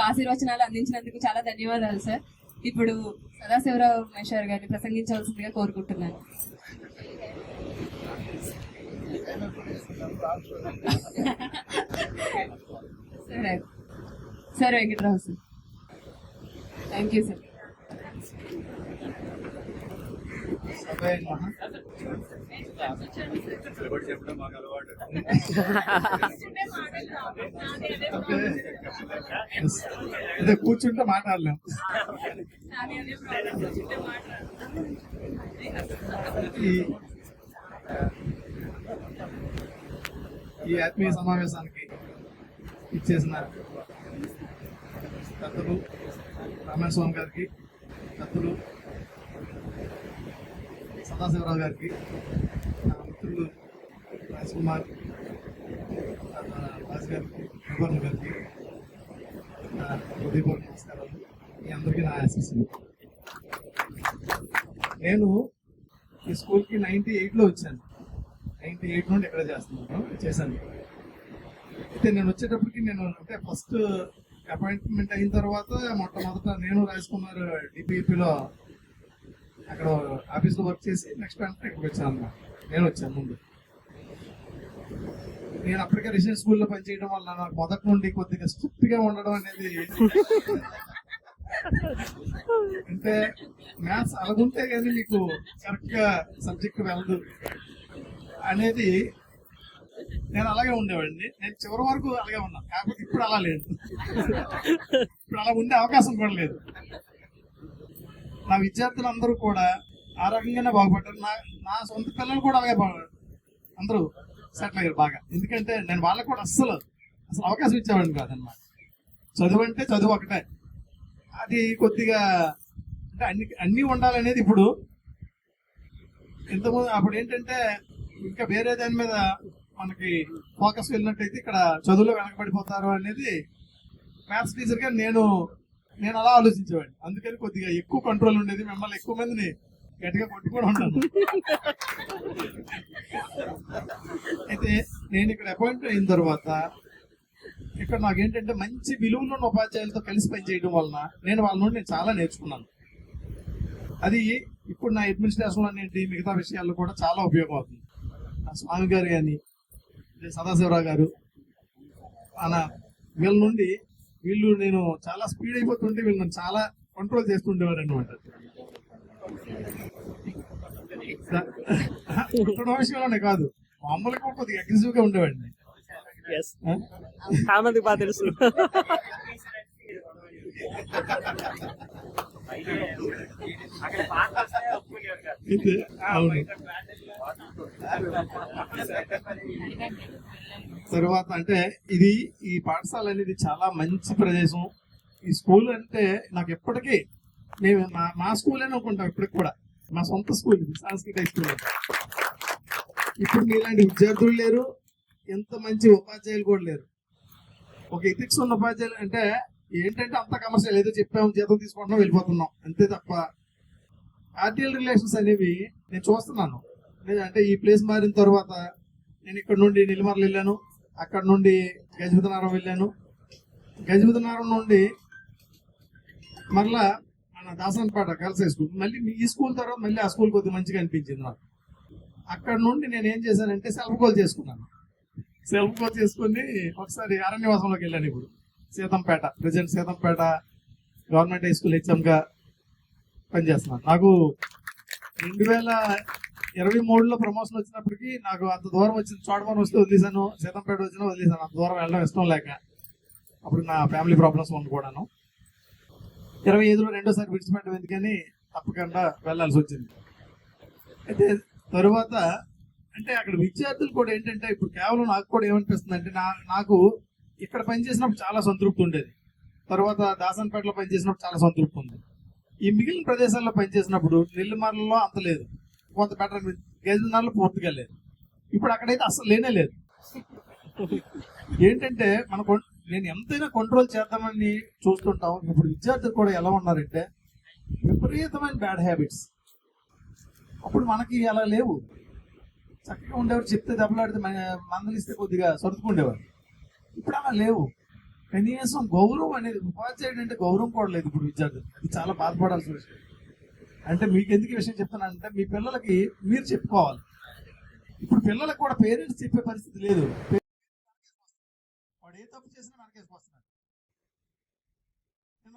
ఆశీర్వచనాలు అందించినందుకు చాలా ధన్యవాదాలు సార్. ఇప్పుడు సదాశివరావు మేషార్ గారిని ప్రసంగించవలసిందిగా కోరుకుంటున్నాను. Sir Venkatarao sir. Thank you sir. కూర్చుంటే మాట్లాడలేం. ఈ ఆత్మీయ సమావేశానికి ఇచ్చేసిన పెద్దలు రామేశ్వర స్వామి గారికి, పెద్దలు సదాశివరావు గారికి, నా మిత్రులు రాజ్ కుమార్ రాజు గారికి, వివరణ గారికి హృదయపూర్వక నమస్కారాలు. మీ అందరికీ నా ఆశీస్సులు. నేను ఈ స్కూల్కి 98లో వచ్చాను. 98 నుండి ఇక్కడ చేశాను. అయితే నేను వచ్చేటప్పటికి అంటే ఫస్ట్ అపాయింట్మెంట్ అయిన తర్వాత మొట్టమొదట నేను రాజ్ కుమార్ డిపిఈపిలో అక్కడ ఆఫీస్లో వర్క్ చేసి నెక్స్ట్ అంటే ఇక్కడికి వచ్చాను అన్నమాట. నేను వచ్చాను ముందు. నేను అప్పటికే రెసిడెన్షియల్ స్కూల్లో పనిచేయడం వల్ల నాకు మొదటి నుండి కొద్దిగా స్ట్రిక్ట్గా ఉండడం అనేది, అంటే మ్యాథ్స్ అలాగుంటే కానీ మీకు కరెక్ట్గా సబ్జెక్ట్ వెళ్ళదు అనేది నేను అలాగే ఉండేవాడిని. నేను చివరి వరకు అలాగే ఉన్నాను. కాకపోతే ఇప్పుడు అలా లేదు. ఇప్పుడు అలా ఉండే అవకాశం కూడా లేదు. నా విద్యార్థులందరూ కూడా ఆ రకంగానే బాగుపడ్డారు. నా సొంత పిల్లలు కూడా అలాగే అందరూ సెటిల్ అయ్యారు బాగా. ఎందుకంటే నేను వాళ్ళకు కూడా అసలు అవకాశం ఇచ్చేవాడిని కాదన్నమాట. చదువు అంటే చదువు ఒకటే, అది కొద్దిగా అంటే అన్నీ ఉండాలనేది ఇప్పుడు. ఇంతకుముందు అప్పుడు ఏంటంటే ఇంకా వేరే దాని మీద మనకి ఫోకస్ వెళ్ళినట్టయితే ఇక్కడ చదువులో వెనకబడిపోతారు అనేది మ్యాథ్స్ టీచర్గా నేను అలా ఆలోచించేవాడిని. అందుకని కొద్దిగా ఎక్కువ కంట్రోల్ ఉండేది. మిమ్మల్ని ఎక్కువ మందిని గట్టిగా కొట్టుకొని ఉంటాను. అయితే నేను ఇక్కడ అపాయింట్ అయిన తర్వాత ఇక్కడ నాకేంటంటే మంచి విలువలు ఉన్న ఉపాధ్యాయులతో కలిసి పనిచేయడం వలన నేను వాళ్ళ నుండి చాలా నేర్చుకున్నాను. అది ఇప్పుడు నా అడ్మినిస్ట్రేషన్ అనేది మిగతా విషయాల్లో కూడా చాలా ఉపయోగం అవుతుంది. నా స్వామి గారు కానీ, సదాశివరావు గారు, వీళ్ళ నుండి నేను చాలా స్పీడ్ అయిపోతుంటే వీళ్ళు నన్ను చాలా కంట్రోల్ చేస్తుండేవారు అనమాట. విషయంలోనే కాదు, మామూలుగా కొద్దిగా అగ్రెసివ్ గా ఉండేవాడిని. బాగా తెలుసు. అవును. తర్వాత అంటే ఈ పాఠశాల అనేది చాలా మంచి ప్రదేశం. ఈ స్కూల్ అంటే నాకు ఎప్పటికీ నేను మా స్కూల్ అని అనుకుంటాం. ఇప్పటికి కూడా మా సొంత స్కూల్ సంస్కృత స్కూల్. ఇప్పుడు మీలాంటి విద్యార్థులు లేరు, ఎంత మంచి ఉపాధ్యాయులు కూడా లేరు. ఒక ఎథిక్స్ ఉన్న ఉపాధ్యాయులు అంటే ఏంటంటే అంత కమర్షియల్, ఏదో చెప్పాము జీతం తీసుకుంటున్నాం వెళ్ళిపోతున్నాం అంతే తప్ప ఆర్టికల్ రిలేషన్స్ అనేవి నేను చూస్తున్నాను. అంటే ఈ ప్లేస్ మారిన తర్వాత నేను ఇక్కడ నుండి నిలమర్లు వెళ్ళాను, అక్కడ నుండి గజపతినగరం వెళ్ళాను, గజపతినగరం నుండి మరలా మన దాసన్పేట గర్ల్స్ హై స్కూల్, మళ్ళీ ఈ స్కూల్ తర్వాత మళ్ళీ ఆ స్కూల్ కొద్దిగా మంచిగా అనిపించింది నాకు. అక్కడ నుండి నేను ఏం చేశానంటే సెల్ఫ్ గోల్ చేసుకున్నాను. సెల్ఫ్ గోల్ చేసుకుని ఒకసారి అరణ్యవాసంలోకి వెళ్ళాను. ఇప్పుడు Seethampeta, present Seethampeta government high school హెచ్ఎంగా పనిచేస్తున్నాను. నాకు 2023లో ప్రమోషన్ వచ్చినప్పటికీ నాకు అంత దూరం వచ్చింది. చోడమని వస్తే వదిలేశాను, సీతంపేట వచ్చినా వదిలేశాను. అంత దూరం వెళ్ళడం ఇష్టం లేక, అప్పుడు నా ఫ్యామిలీ ప్రాబ్లమ్స్ ఉంది కూడాను. 25లో రెండోసారి విడిచిపెట్టడం ఎందుకని తప్పకుండా వెళ్లాల్సి వచ్చింది. అయితే తరువాత అంటే అక్కడ విద్యార్థులు కూడా ఏంటంటే ఇప్పుడు కేవలం నాకు కూడా ఏమనిపిస్తుంది అంటే నాకు ఇక్కడ పనిచేసినప్పుడు చాలా సంతృప్తి ఉండేది. తర్వాత దాసన్పేటలో పనిచేసినప్పుడు చాలా సంతృప్తి ఉంది. ఈ మిగిలిన ప్రదేశాల్లో పనిచేసినప్పుడు నెల్లిమర్లలో అంత లేదు, కొంత బెటర్, గజనగరంలో పూర్తిగా లేదు. ఇప్పుడు అక్కడైతే అసలు లేనే లేదు. ఏంటంటే నేను ఎంతైనా కంట్రోల్ చేద్దామని చూస్తుంటాం. ఇప్పుడు విద్యార్థులు కూడా ఎలా ఉన్నారంటే విపరీతమైన బ్యాడ్ హ్యాబిట్స్. అప్పుడు మనకి అలా లేవు, చక్కగా ఉండేవారు. చెప్తే దెబ్బలాడితే మందలిస్తే కొద్దిగా సర్దుకుండేవారు. ఇప్పుడు అలా లేవు. కనీసం గౌరవం అనేది, ఉపాధ్యాయుడు అంటే గౌరవం కూడా లేదు ఇప్పుడు విద్యార్థులు. అది చాలా బాధపడాల్సిన విషయం. అంటే మీకు ఎందుకు ఈ విషయం చెప్తానంటే మీ పిల్లలకి మీరు చెప్పుకోవాలి. ఇప్పుడు పిల్లలకు కూడా పేరెంట్స్ చెప్పే పరిస్థితి లేదు. వాడు ఏ తప్పు చేసినా వెనకేసుకొస్తున్నాడు. నిన్న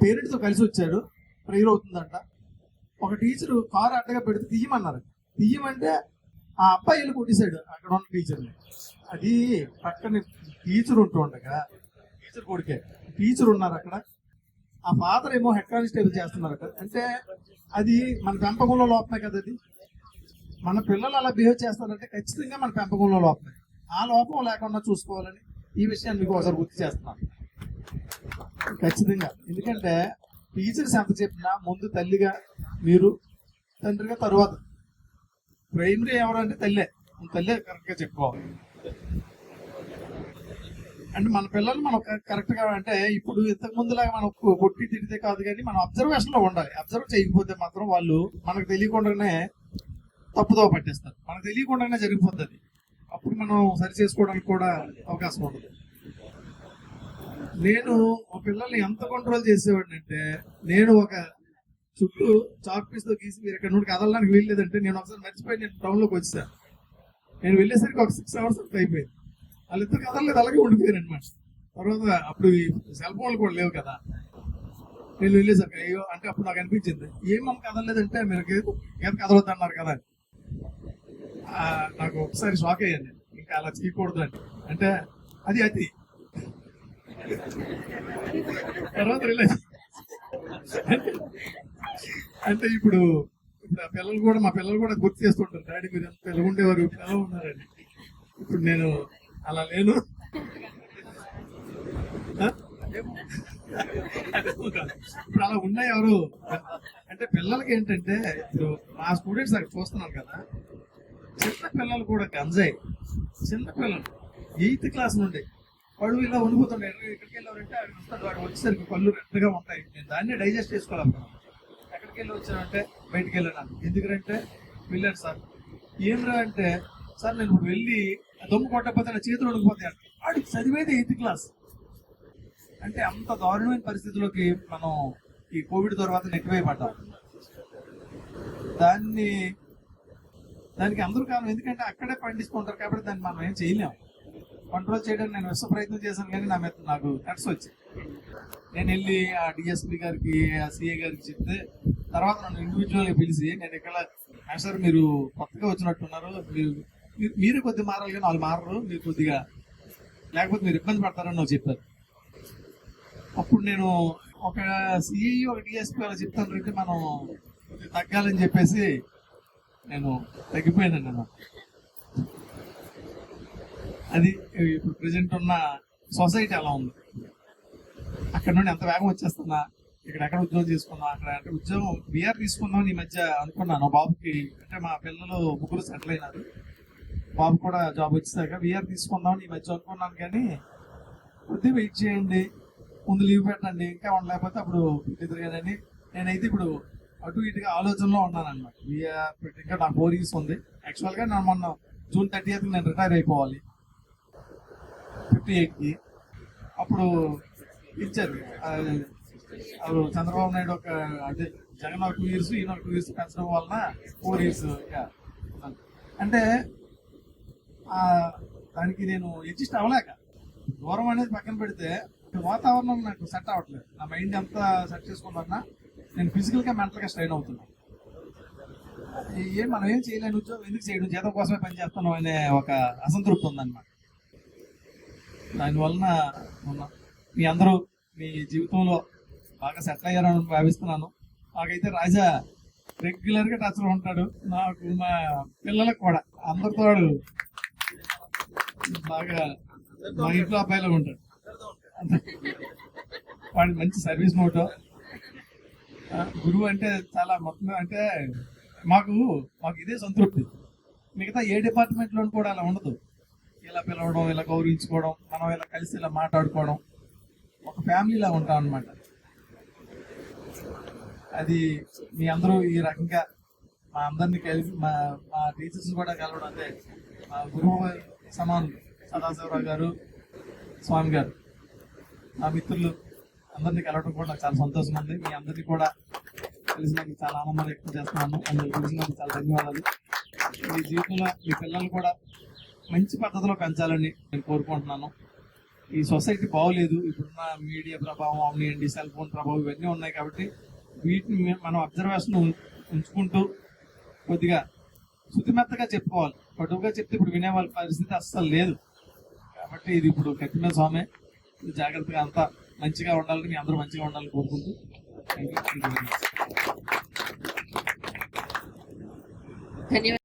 పేరెంట్స్ తో కలిసి వచ్చాడు, ప్రేయర్ అవుతుందంట. ఒక టీచరు కారు అడ్డగా పెడితే తీయమన్నారు. తీయమంటే ఆ అబ్బాయి వెళ్ళి కొట్టేశాడు అక్కడ ఉన్న టీచర్ని. అది పక్కన టీచర్ ఉంటూ ఉండగా, టీచర్ కొడుకే టీచర్ ఉన్నారు అక్కడ, ఆ ఫాదర్ ఏమో హెడ్ కానిస్టేబుల్ చేస్తున్నారు అక్కడ. అంటే అది మన పెంపకంలో లోపమే కదా. అది మన పిల్లలు అలా బిహేవ్ చేస్తారంటే ఖచ్చితంగా మన పెంపకంలో లోపమే. ఆ లోపం లేకుండా చూసుకోవాలని ఈ విషయాన్ని మీకు ఒకసారి గుర్తు చేస్తున్నాను ఖచ్చితంగా. ఎందుకంటే టీచర్స్ ఎంత చెప్పినా ముందు తల్లిగా మీరు, తండ్రిగా తరువాత. ప్రైమరీ ఎవరంటే తల్లే కరెక్ట్ గా చెప్పుకోవాలి. అంటే మన పిల్లలు మనం కరెక్ట్ గా, అంటే ఇప్పుడు ఇంతకు ముందులాగా మనం కొట్టి తిరిగితే కాదు, కానీ మనం అబ్జర్వేషన్ లో ఉండాలి. అబ్జర్వ్ చేయకపోతే మాత్రం వాళ్ళు మనకు తెలియకుండానే తప్పుదోవ పట్టేస్తారు. మనకు తెలియకుండానే జరిగిపోతుంది. అప్పుడు మనం సరి చేసుకోవడానికి కూడా అవకాశం ఉండదు. నేను మా పిల్లల్ని ఎంత కంట్రోల్ చేసేవాడిని అంటే, నేను ఒక చుట్టూ చాక్ పీస్ తో గీసి మీరు ఇక్కడ నుండి కదలడానికి వీల్లేదంటే, నేను ఒకసారి మర్చిపోయి నేను టౌన్ లోకి వచ్చాను. నేను వెళ్ళేసరికి ఒక 6 hours అయిపోయింది. వాళ్ళిద్దరు కదలలేదు, అలాగే ఉండిపోయారు అనమాట. తర్వాత అప్పుడు ఈ సెల్ ఫోన్లు కూడా లేవు కదా. నేను వెళ్ళేసరికి అయ్యో అంటే అప్పుడు నాకు అనిపించింది, ఏమన్నా కదలలేదంటే మీరు ఏం కదలొద్దు అన్నారు కదా. నాకు ఒకసారి షాక్ అయ్యాను, ఇంకా అలా చేయకూడదు అని. అంటే అది అతి తర్వాత రిలైజ్ అంటే ఇప్పుడు పిల్లలు కూడా, మా పిల్లలు కూడా గుర్తు చేస్తుంటారు, డాడీ మీరు ఎంత పిల్లలు ఉండేవారు, ఇప్పుడు ఎలా ఉన్నారని. ఇప్పుడు నేను అలా లేను. ఇప్పుడు అలా ఉన్నాయి ఎవరు అంటే పిల్లలకి ఏంటంటే, ఇప్పుడు మా స్టూడెంట్స్ అక్కడ చూస్తున్నారు కదా, చిన్న పిల్లలు కూడా గంజాయి, చిన్న పిల్లలు 8th class నుండి వాడు ఇలా వణుకుతుంటాడు. ఎక్కడికి వెళ్ళారంటే అక్కడ వస్తాడు, వాడు వచ్చేసరికి కళ్ళు రెడ్గా ఉంటాయి. నేను దాన్ని డైజెస్ట్ చేసుకోవాలి. ఎక్కడికి వెళ్ళి వచ్చానంటే బయటికి వెళ్ళాను. ఎందుకంటే వెళ్ళాను సార్. ఏమరా అంటే, సార్ నేను ఇప్పుడు వెళ్ళి దొమ్ము కొట్టకపోతే నా చేతులు వణికిపోతాయి అంటే. వాడికి చదివేది 8th class. అంటే అంత దారుణమైన పరిస్థితుల్లోకి మనం ఈ కోవిడ్ తర్వాత నెట్టివేయబడ్డాం. దానికి అందరూ కారణం, ఎందుకంటే అక్కడే పండించుకుంటారు కాబట్టి దాన్ని మనం ఏం చేయలేము. కంట్రోల్ చేయడానికి నేను విశ్వ ప్రయత్నం చేశాను, కానీ నాకు కట్స్ వచ్చాయి. నేను వెళ్ళి ఆ డిఎస్పీ గారికి, ఆ సిఏ గారికి చెప్తే తర్వాత నన్ను ఇండివిజువల్ గా పిలిచి, నేను ఇక్కడ సార్ మీరు కొత్తగా వచ్చినట్టున్నారు, మీరు కొద్దిగా మారాలి కానీ వాళ్ళు మారరు, మీరు కొద్దిగా లేకపోతే మీరు ఇబ్బంది పడతారని నాకు చెప్పారు. అప్పుడు నేను ఒక సిఐ ఒక డిఎస్పీ అలా చెప్తానంటే మనం తగ్గాలని చెప్పేసి నేను తగ్గిపోయాను. నేను అది ఇప్పుడు ప్రెసెంట్ ఉన్న సొసైటీ అలా ఉంది. అక్కడ నుండి ఎంత వేగం వచ్చేస్తున్నా, ఎక్కడ ఉద్యోగం తీసుకున్నా, అక్కడ అంటే ఉద్యోగం బీఆర్ తీసుకుందాం ఈ మధ్య అనుకున్నాను. బాబుకి అంటే మా పిల్లలు 3 సెటిల్ అయినారు, బాబు కూడా జాబ్ వచ్చేసాక బీఆర్ తీసుకుందాం ఈ మధ్య అనుకున్నాను. కానీ కొద్దిగా వెయిట్ చేయండి, ముందు లీవ్ పెట్టండి, ఇంకా ఉండలేకపోతే అప్పుడు ఎదురుగానని నేనైతే ఇప్పుడు అటు ఇటుగా ఆలోచనలో ఉన్నాను అనమాట. బీఆర్ ఇంకా నాకు 4 years ఉంది. యాక్చువల్గా నేను మొన్న June 30th నేను రిటైర్ అయిపోవాలి 58కి. అప్పుడు ఇచ్చారు చంద్రబాబు నాయుడు ఒక, అంటే జగన్ ఒక 2 years, ఈయన ఒక 2 years పెంచడం వలన 4 years. ఇంకా అంటే దానికి నేను అడ్జస్ట్ అవ్వలేక, దూరం అనేది పక్కన పెడితే వాతావరణం నాకు సెట్ అవ్వట్లేదు. నా మైండ్ ఎంత సెట్ చేసుకున్నా నేను ఫిజికల్ గా మెంటల్ గా స్ట్రెయిన్ అవుతున్నా. మనం ఏం చేయలేని ఉద్యోగం ఎందుకు చేయడం, జీతం కోసమే పని చేస్తాను అనే ఒక అసంతృప్తి ఉందన్నమాట. దానివలన మీ అందరూ మీ జీవితంలో బాగా సెటిల్ అయ్యారని భావిస్తున్నాను. నాకైతే రాజా రెగ్యులర్ గా టచ్ లో ఉంటాడు, నాకు మా పిల్లలకు కూడా అందరితో బాగా మా ఇంట్లో అబ్బాయిలో ఉంటాడు. వాడి మంచి సర్వీస్ మోటో. గురువు అంటే చాలా మొత్తం, అంటే మాకు ఇదే సంతృప్తి. మిగతా ఏ డిపార్ట్మెంట్ లో కూడా అలా ఉండదు. ఇలా పిలవడం, ఇలా గౌరవించుకోవడం, మనం ఇలా కలిసి ఇలా మాట్లాడుకోవడం, ఒక ఫ్యామిలీలా ఉంటాం అన్నమాట. అది మీ అందరూ ఈ రకంగా మా అందరినీ కలిసి మా టీచర్స్ కూడా కలవడం, అంటే మా గురువు సమానులు సదాశివరావు గారు, స్వామి గారు, నా మిత్రులు అందరినీ కలవడం కూడా నాకు చాలా సంతోషంగా ఉంది. మీ అందరినీ కూడా కలిసినందుకు చాలా ఆనందం వ్యక్తం చేస్తున్నాను. అందులో కలిసినందుకు చాలా ధన్యవాదాలు. మీ జీవితంలో మీ పిల్లలు కూడా మంచి పద్ధతిలో పెంచాలని నేను కోరుకుంటున్నాను. ఈ సొసైటీ బాగోలేదు, ఇప్పుడున్న మీడియా ప్రభావం అవనివ్వండి, సెల్ ఫోన్ ప్రభావం ఇవన్నీ ఉన్నాయి కాబట్టి వీటిని మనం అబ్జర్వేషన్ ఉంచుకుంటూ కొద్దిగా శుతిమెత్తగా చెప్పుకోవాలి. పటువుగా చెప్తే ఇప్పుడు వినే వాళ్ళ పరిస్థితి అస్సలు లేదు. కాబట్టి ఇది ఇప్పుడు కఠిన స్వామి జాగ్రత్తగా అంతా మంచిగా ఉండాలని, మీ అందరూ మంచిగా ఉండాలని కోరుకుంటూ ధన్యవాదాలు.